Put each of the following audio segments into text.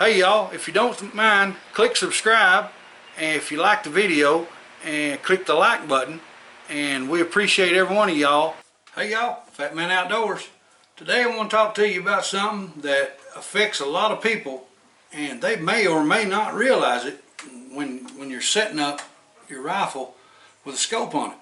Hey y'all, if you don't mind, click subscribe, and if you like the video, and click the like button, and we appreciate every one of y'all. Hey y'all, Fat Man Outdoors. Today I want to talk to you about something that affects a lot of people, and they may or may not realize it when you're setting up your rifle with a scope on it.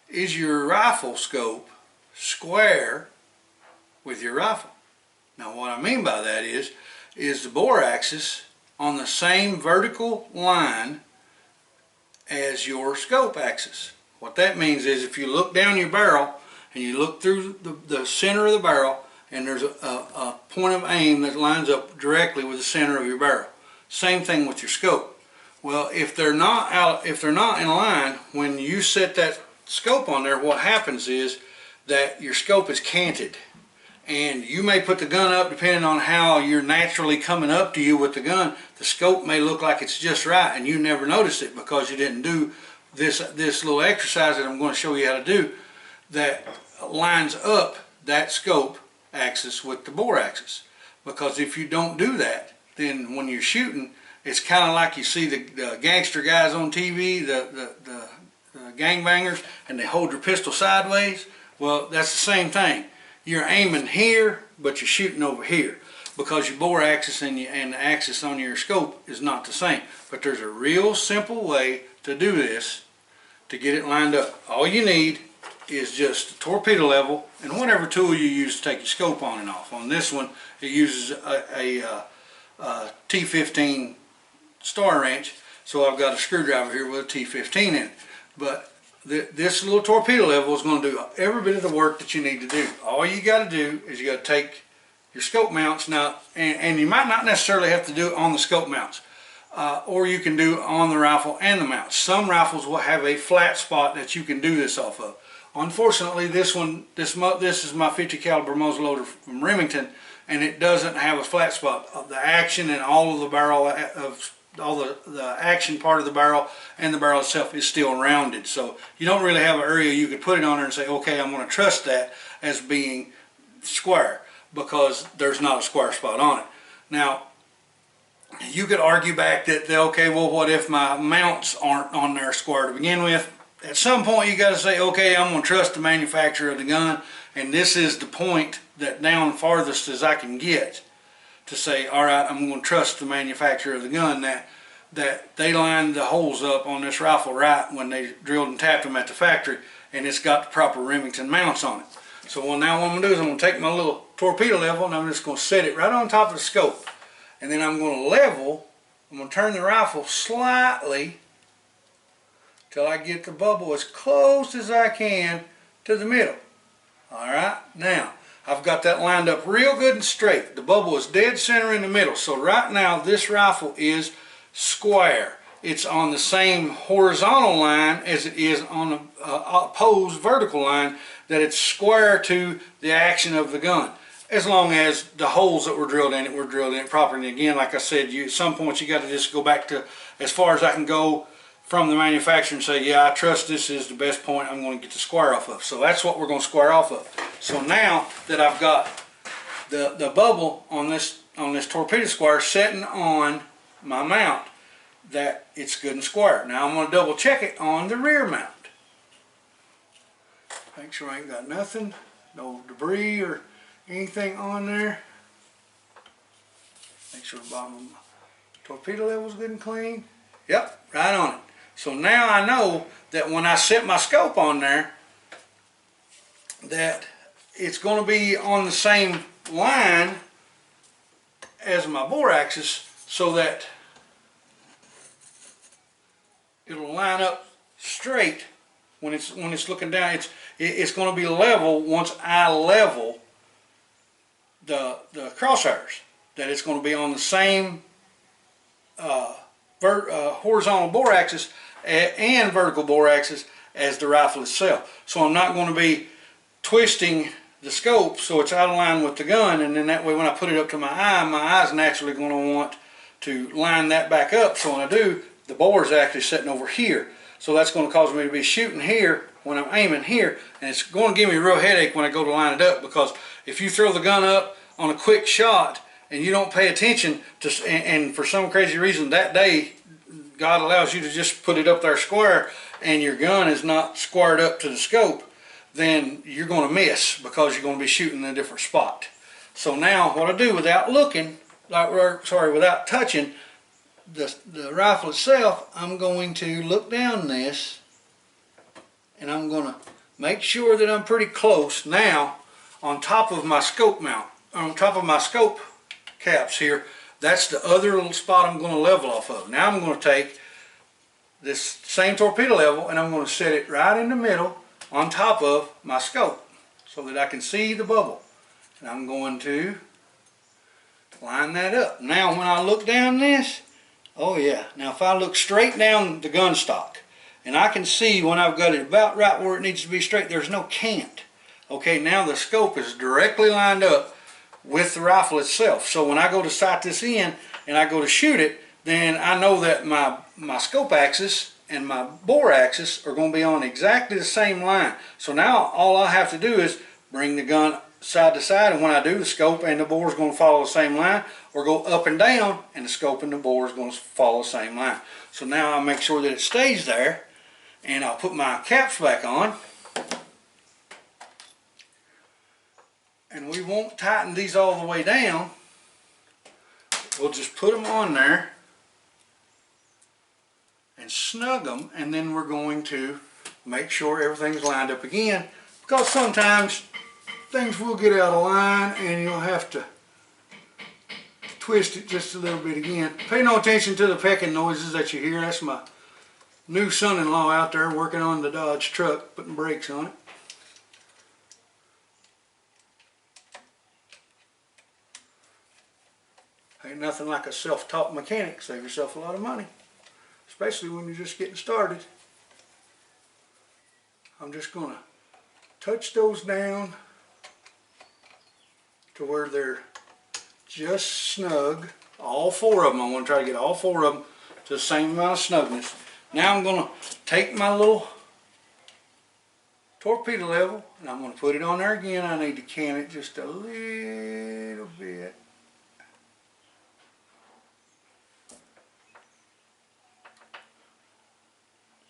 Is your rifle scope square with your rifle? Now what I mean by that is the bore axis on the same vertical line as your scope axis. What that means is if you look down your barrel and you look through the center of the barrel, and there's a point of aim that lines up directly with the center of your barrel. Same thing with your scope. Well, if they're not in line, when you set that scope on there, what happens is that your scope is canted. And you may put the gun up, depending on how you're naturally coming up to you with the gun, the scope may look like it's just right and you never notice it because you didn't do this little exercise that I'm going to show you how to do that lines up that scope axis with the bore axis. Because if you don't do that, then when you're shooting, it's kind of like you see the gangster guys on TV, the gangbangers, and they hold their pistol sideways. Well, that's the same thing. You're aiming here, but you're shooting over here because your bore axis and the axis on your scope is not the same. But there's a real simple way to do this to get it lined up. All you need is just a torpedo level and whatever tool you use to take your scope on and off. On this one, it uses a T15 star wrench, so I've got a screwdriver here with a T15 in it. But this little torpedo level is going to do every bit of the work that you need to do. All you got to do is you got to take your scope mounts now, and you might not necessarily have to do it on the scope mounts, or you can do it on the rifle and the mounts. Some rifles will have a flat spot that you can do this off of. Unfortunately, this is my 50 caliber muzzleloader from Remington, and it doesn't have a flat spot. The action and all of the barrel the action part of the barrel and the barrel itself is still rounded, so you don't really have an area you could put it on there and say, okay, I'm going to trust that as being square, because there's not a square spot on it. Now you could argue back that, okay, well, what if my mounts aren't on there square to begin with? At some point you got to say, okay, I'm going to trust the manufacturer of the gun, and this is the point that down farthest as I can get to say, all right, I'm going to trust the manufacturer of the gun that they lined the holes up on this rifle right when they drilled and tapped them at the factory, and it's got the proper Remington mounts on it. So now what I'm going to do is I'm going to take my little torpedo level and I'm just going to set it right on top of the scope, and then I'm going to level. I'm going to turn the rifle slightly till I get the bubble as close as I can to the middle. All right, now I've got that lined up real good and straight. The bubble is dead center in the middle. So right now this rifle is square. It's on the same horizontal line as it is on the opposed vertical line, that it's square to the action of the gun. As long as the holes that were drilled in it properly. And again, like I said, at some point you got to just go back to as far as I can go from the manufacturer and say, yeah, I trust this is the best point I'm going to get the square off of. So that's what we're going to square off of. So now that I've got the bubble on this torpedo square setting on my mount, that it's good and square. Now I'm going to double check it on the rear mount. Make sure I ain't got nothing, no debris or anything on there. Make sure the bottom of my torpedo level is good and clean. Yep, right on it. So now I know that when I set my scope on there, that it's going to be on the same line as my bore axis, so that it'll line up straight when it's looking down. It's going to be level once I level the crosshairs. That it's going to be on the same horizontal bore axis and vertical bore axis as the rifle itself. So I'm not going to be twisting the scope so it's out of line with the gun, and then that way when I put it up to my eye's naturally going to want to line that back up. So when I do, the bore is actually sitting over here. So that's going to cause me to be shooting here when I'm aiming here, and it's going to give me a real headache when I go to line it up, because if you throw the gun up on a quick shot and you don't pay attention to, and for some crazy reason that day God allows you to just put it up there square and your gun is not squared up to the scope, then you're going to miss because you're going to be shooting in a different spot. So now what I do without looking, without touching the rifle itself, I'm going to look down this and I'm going to make sure that I'm pretty close now on top of my scope mount, on top of my scope caps here. That's the other little spot I'm going to level off of. Now I'm going to take this same torpedo level and I'm going to set it right in the middle on top of my scope so that I can see the bubble. And I'm going to line that up. Now when I look down this, oh yeah, now if I look straight down the gun stock and I can see when I've got it about right where it needs to be straight, there's no cant. Okay, now the scope is directly lined up with the rifle itself. So when I go to sight this in and I go to shoot it, then I know that my scope axis and my bore axis are going to be on exactly the same line. So now all I have to do is bring the gun side to side, and when I do, the scope and the bore is going to follow the same line, or go up and down and the scope and the bore is going to follow the same line. So now I'll make sure that it stays there, and I'll put my caps back on. And we won't tighten these all the way down. We'll just put them on there and snug them, and then we're going to make sure everything's lined up again, because sometimes things will get out of line and you'll have to twist it just a little bit again. Pay no attention to the pecking noises that you hear. That's my new son-in-law out there working on the Dodge truck, putting brakes on it. Ain't nothing like a self-taught mechanic. Save yourself a lot of money, especially when you're just getting started. I'm just going to touch those down to where they're just snug. All four of them. I want to try to get all four of them to the same amount of snugness. Now I'm going to take my little torpedo level and I'm going to put it on there again. I need to can it just a little bit.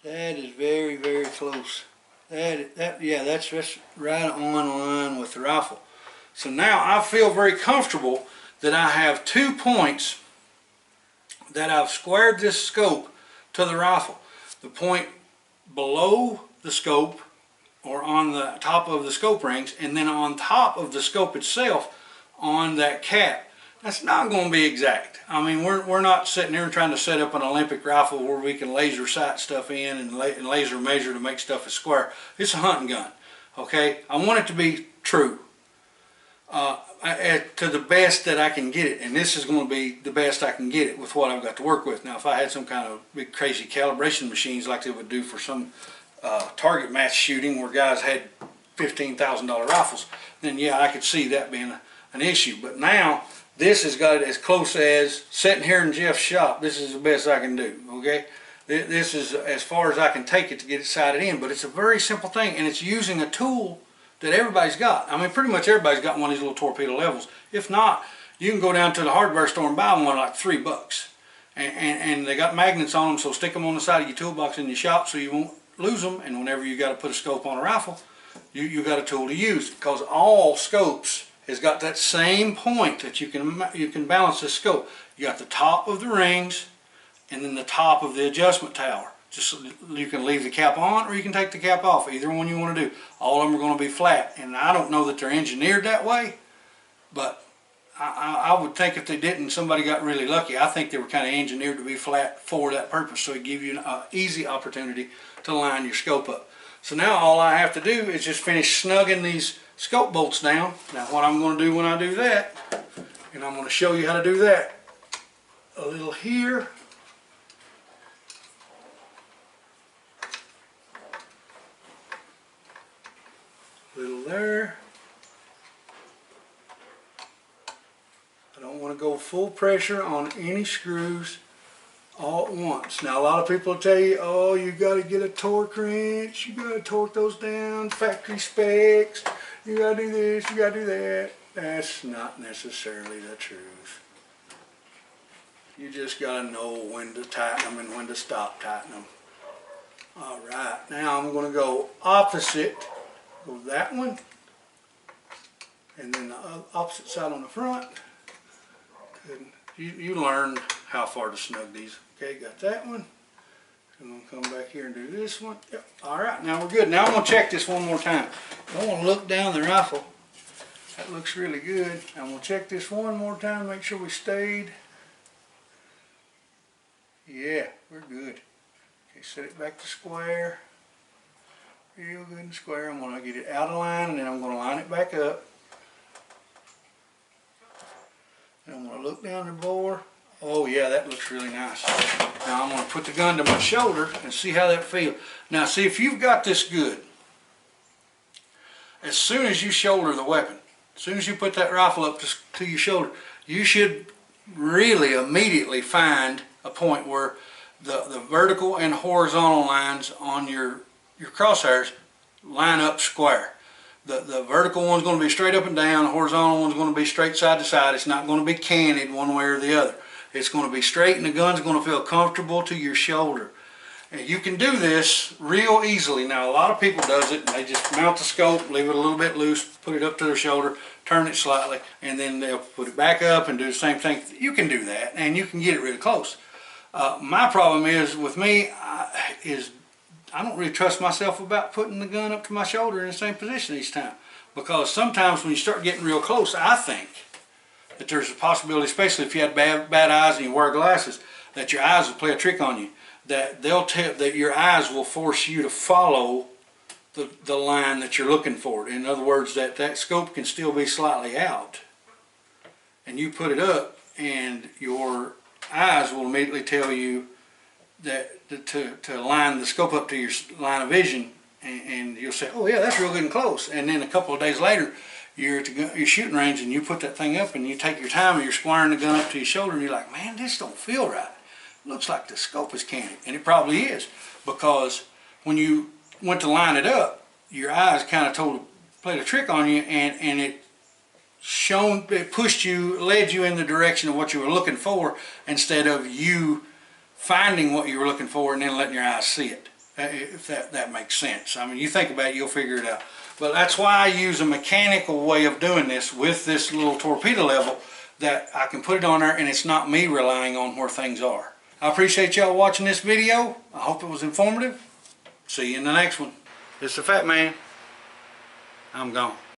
That is very, very close. Yeah, that's right on line with the rifle. So now I feel very comfortable that I have 2 points that I've squared this scope to the rifle. The point below the scope, or on the top of the scope rings, and then on top of the scope itself on that cap. That's not going to be exact. I mean, we're not sitting here trying to set up an Olympic rifle where we can laser sight stuff in and laser measure to make stuff as square. It's a hunting gun, okay? I want it to be true to the best that I can get it, and this is going to be the best I can get it with what I've got to work with. Now, if I had some kind of big crazy calibration machines like they would do for some target match shooting where guys had $15,000 rifles, then yeah, I could see that being an issue. But now, this has got it as close as sitting here in Jeff's shop. This is the best I can do, okay? This is as far as I can take it to get it sighted in, but it's a very simple thing, and it's using a tool that everybody's got. I mean, pretty much everybody's got one of these little torpedo levels. If not, you can go down to the hardware store and buy one like $3. And they got magnets on them, so stick them on the side of your toolbox in your shop so you won't lose them, and whenever you got to put a scope on a rifle, you got a tool to use, because all scopes has got that same point that you can balance this scope. You got the top of the rings and then the top of the adjustment tower. Just you can leave the cap on or you can take the cap off, either one you want to do. All of them are going to be flat, and I don't know that they're engineered that way, but I would think if they didn't, somebody got really lucky. I think they were kind of engineered to be flat for that purpose, so it gives you an easy opportunity to line your scope up. So now all I have to do is just finish snugging these scope bolts down. Now what I'm going to do when I do that, and I'm going to show you how to do that, a little here, a little there. I don't want to go full pressure on any screws all at once. Now a lot of people tell you, oh, you got to get a torque wrench, you got to torque those down, factory specs, you got to do this, you got to do that. That's not necessarily the truth. You just gotta know when to tighten them and when to stop tightening them. All right, now I'm gonna go opposite. Go that one, and then the opposite side on the front. Good. You learned how far to snug these. Okay, got that one. I'm going to come back here and do this one. Yep. All right, now we're good. Now I'm going to check this one more time. I want to look down the rifle. That looks really good. I'm going to check this one more time, make sure we stayed. Yeah, we're good. Okay, set it back to square. Real good and square. I'm going to get it out of line, and then I'm going to line it back up. And I'm going to look down the bore. Oh yeah, that looks really nice. Now I'm going to put the gun to my shoulder and see how that feels. Now see, if you've got this good, as soon as you shoulder the weapon, as soon as you put that rifle up to your shoulder, you should really immediately find a point where the vertical and horizontal lines on your crosshairs line up square. The vertical one's going to be straight up and down, the horizontal one's going to be straight side to side. It's not going to be canted one way or the other. It's going to be straight, and the gun's going to feel comfortable to your shoulder. And you can do this real easily. Now a lot of people does it, and they just mount the scope, leave it a little bit loose, put it up to their shoulder, turn it slightly, and then they'll put it back up and do the same thing. You can do that, and you can get it really close. My problem is, with me, I don't really trust myself about putting the gun up to my shoulder in the same position each time. Because sometimes when you start getting real close, I think that there's a possibility, especially if you had bad eyes and you wear glasses, that your eyes will play a trick on you. That that your eyes will force you to follow the line that you're looking for. In other words, that scope can still be slightly out. And you put it up, and your eyes will immediately tell you that to line the scope up to your line of vision, and you'll say, oh yeah, that's real good and close. And then a couple of days later, you're at your shooting range, and you put that thing up, and you take your time, and you're squaring the gun up to your shoulder, and you're like, man, this don't feel right. It looks like the scope is canted. And it probably is, because when you went to line it up, your eyes kind of played a trick on you, and it pushed you, led you in the direction of what you were looking for, instead of you finding what you were looking for and then letting your eyes see it, if that makes sense. I mean, you think about it, you'll figure it out. But that's why I use a mechanical way of doing this with this little torpedo level, that I can put it on there and it's not me relying on where things are. I appreciate y'all watching this video. I hope it was informative. See you in the next one. It's the Fat Man. I'm gone.